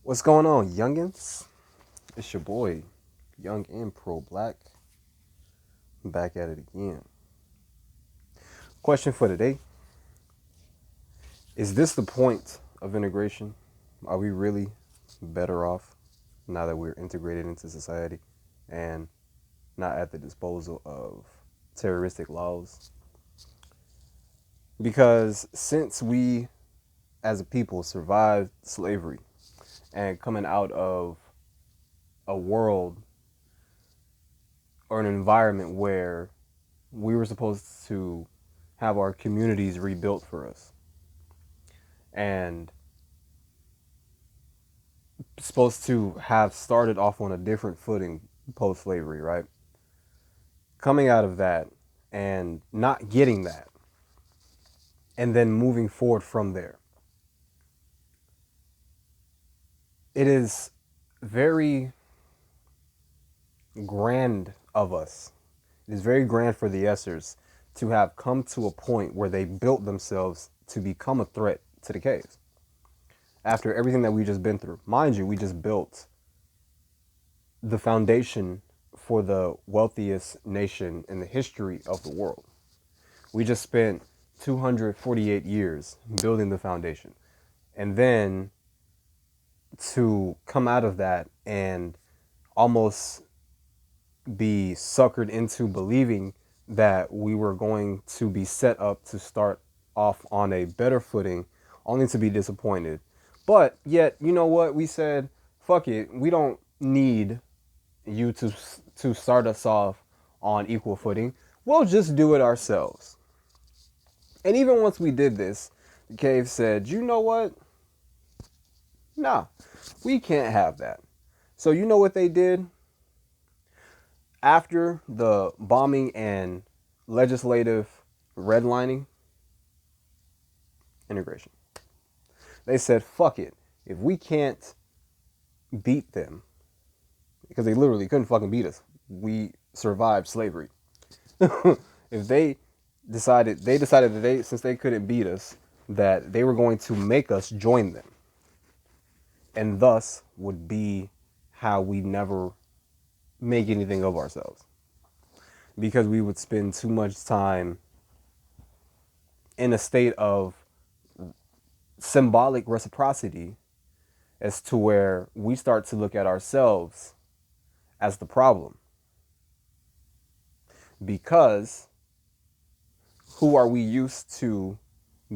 What's going on, youngins? It's your boy, Young and Pro Black. I'm back at it again. Question for today. Is this the point of integration? Are we really better off now that we're integrated into society and not at the disposal of terroristic laws? Because since we as a people survived slavery and coming out of a world or an environment where we were supposed to have our communities rebuilt for us and supposed to have started off on a different footing post slavery, right? Coming out of that and not getting that and then moving forward from there. It is very grand of us. It is very grand for the Essers to have come to a point where they built themselves to become a threat to the caves. After everything that we just been through. Mind you, we just built the foundation for the wealthiest nation in the history of the world. We just spent 248 years building the foundation. And then to come out of that and almost be suckered into believing that we were going to be set up to start off on a better footing, only to be disappointed. But yet, you know what? We said, fuck it. We don't need you to start us off on equal footing. We'll just do it ourselves. And even once we did this, the cave said, you know what? Nah, we can't have that. So you know what they did? After the bombing and legislative redlining, integration. They said, fuck it. If we can't beat them, because they literally couldn't fucking beat us. We survived slavery. If they decided that since they couldn't beat us, that they were going to make us join them. And thus would be how we never make anything of ourselves. Because we would spend too much time in a state of symbolic reciprocity as to where we start to look at ourselves as the problem. Because who are we used to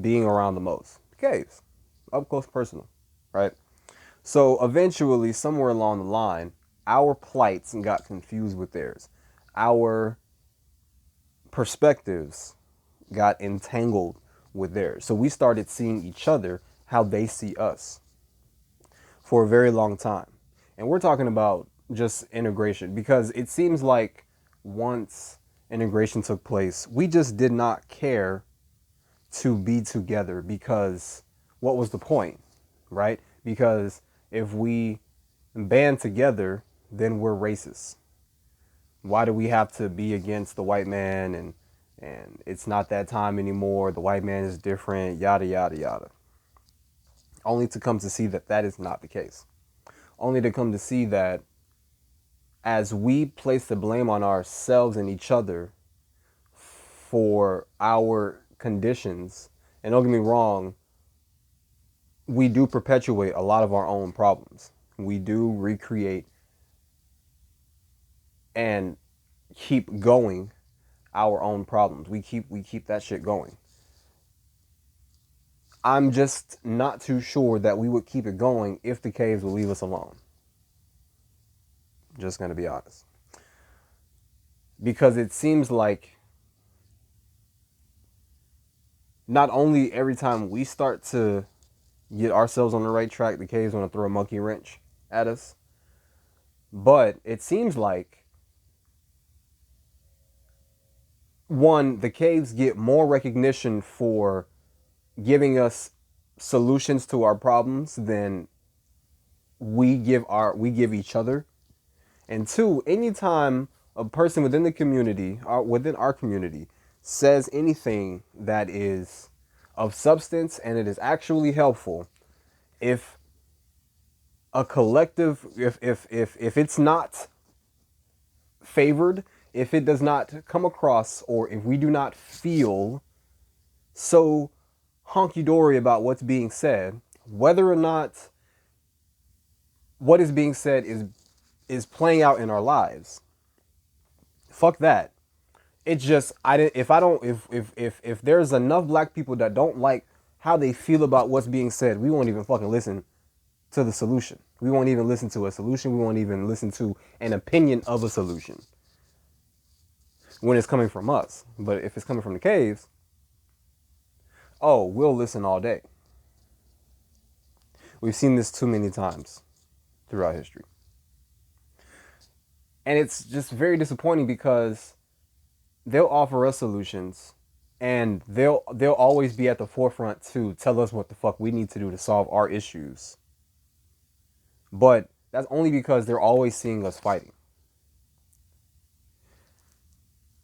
being around the most? Caves. Up close personal, right? So eventually, somewhere along the line, our plights got confused with theirs. Our perspectives got entangled with theirs. So we started seeing each other how they see us for a very long time. And we're talking about just integration, because it seems like once integration took place, we just did not care to be together, because what was the point, right? Because if we band together, then we're racist. Why do we have to be against the white man and it's not that time anymore, the white man is different, yada, yada, yada. Only to come to see that that is not the case. Only to come to see that as we place the blame on ourselves and each other for our conditions, and don't get me wrong, we do perpetuate a lot of our own problems. We do recreate and keep going our own problems. We keep that shit going. I'm just not too sure that we would keep it going if the caves would leave us alone. Just gonna be honest. Because it seems like not only every time we start to get ourselves on the right track, the caves want to throw a monkey wrench at us. But it seems like, one, the caves get more recognition for giving us solutions to our problems than we give each other. And two, anytime a person within the community or within our community says anything that is of substance and it is actually helpful, if a collective, if it's not favored, if it does not come across, or if we do not feel so honky dory about what's being said, whether or not what is being said is playing out in our lives, fuck that. It's just I didn't if I don't if there's enough black people that don't like how they feel about what's being said, we won't even fucking listen to the solution. We won't even listen to a solution. We won't even listen to an opinion of a solution when it's coming from us. But if it's coming from the caves, oh, we'll listen all day. We've seen this too many times throughout history. And it's just very disappointing because they'll offer us solutions and they'll always be at the forefront to tell us what the fuck we need to do to solve our issues. But that's only because they're always seeing us fighting.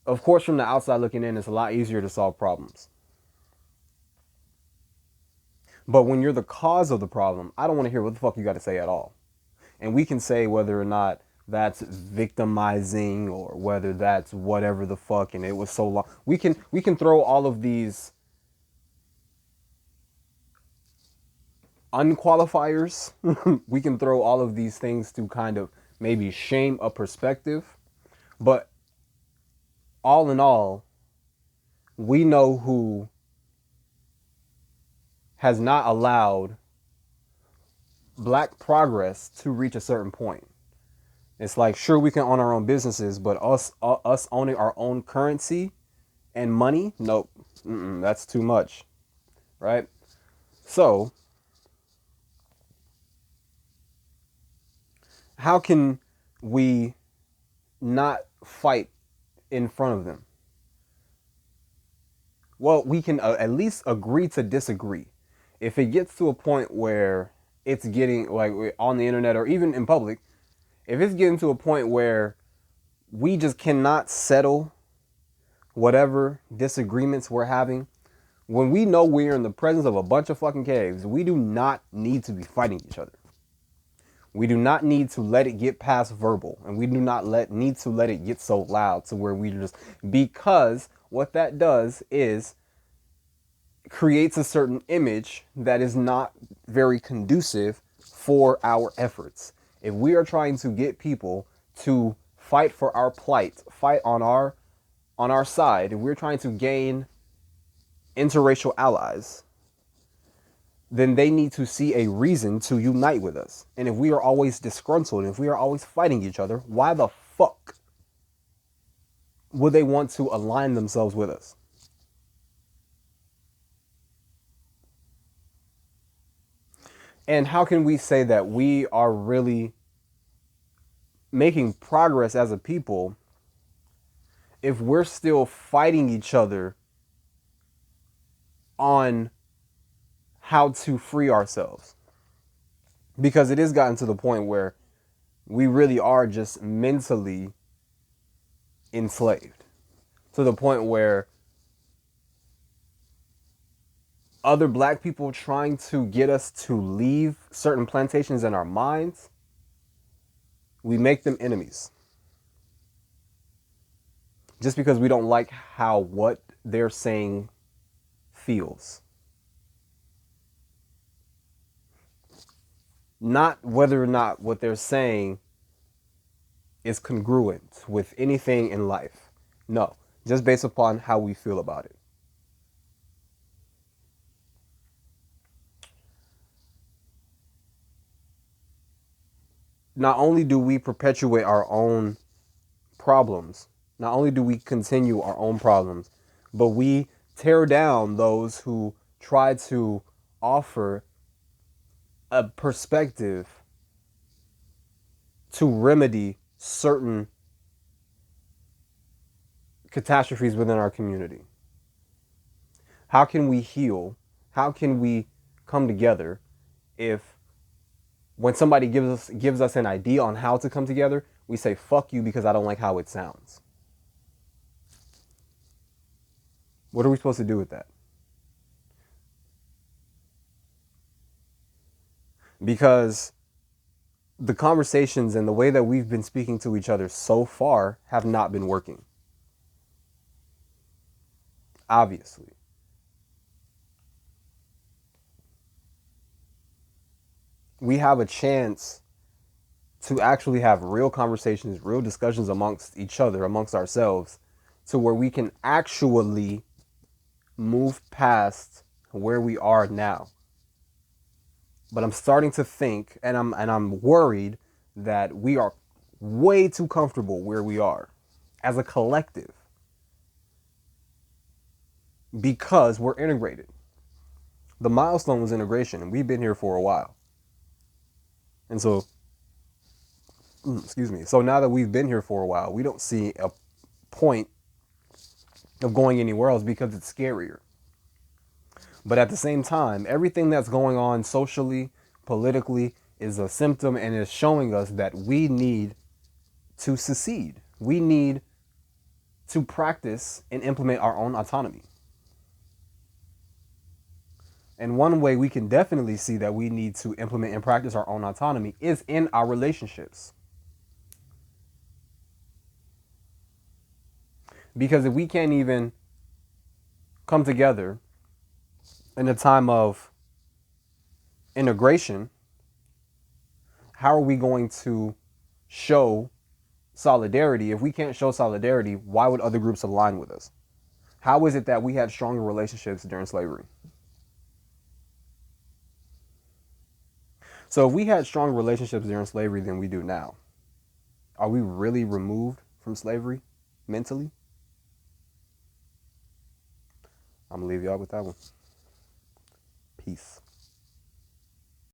Of course, from the outside looking in, it's a lot easier to solve problems. But when you're the cause of the problem, I don't want to hear what the fuck you got to say at all. And we can say whether or not that's victimizing or whether that's whatever the fuck and it was so long. We can throw all of these unqualifiers. We can throw all of these things to kind of maybe shame a perspective. But all in all, we know who has not allowed black progress to reach a certain point. It's like, sure, we can own our own businesses, but us owning our own currency and money, nope, that's too much, right? So, how can we not fight in front of them? Well, we can at least agree to disagree. If it gets to a point where it's getting, like on the internet or even in public, if it's getting to a point where we just cannot settle whatever disagreements we're having, when we know we're in the presence of a bunch of fucking caves, we do not need to be fighting each other. We do not need to let it get past verbal, and we do not need to let it get so loud to where we just, because what that does is creates a certain image that is not very conducive for our efforts. If we are trying to get people to fight for our plight, fight on our side, if we're trying to gain interracial allies, then they need to see a reason to unite with us. And if we are always disgruntled, if we are always fighting each other, why the fuck would they want to align themselves with us? And how can we say that we are really making progress as a people if we're still fighting each other on how to free ourselves? Because it has gotten to the point where we really are just mentally enslaved, to the point where other black people trying to get us to leave certain plantations in our minds, we make them enemies. Just because we don't like how what they're saying feels. Not whether or not what they're saying is congruent with anything in life. No, just based upon how we feel about it. Not only do we perpetuate our own problems, not only do we continue our own problems, but we tear down those who try to offer a perspective to remedy certain catastrophes within our community. How can we heal? How can we come together if when somebody gives us an idea on how to come together, we say fuck you because I don't like how it sounds? What are we supposed to do with that? Because the conversations and the way that we've been speaking to each other so far have not been working. Obviously. We have a chance to actually have real conversations, real discussions amongst each other, amongst ourselves, to where we can actually move past where we are now. But I'm starting to think, and I'm worried that we are way too comfortable where we are as a collective because we're integrated. The milestone was integration, and we've been here for a while. And so, excuse me. So now that we've been here for a while, we don't see a point of going anywhere else because it's scarier. But at the same time, everything that's going on socially, politically, is a symptom and is showing us that we need to secede. We need to practice and implement our own autonomy. And one way we can definitely see that we need to implement and practice our own autonomy is in our relationships. Because if we can't even come together in a time of integration, how are we going to show solidarity? If we can't show solidarity, why would other groups align with us? How is it that we had stronger relationships during slavery? So if we had stronger relationships during slavery than we do now, are we really removed from slavery mentally? I'm going to leave y'all with that one. Peace.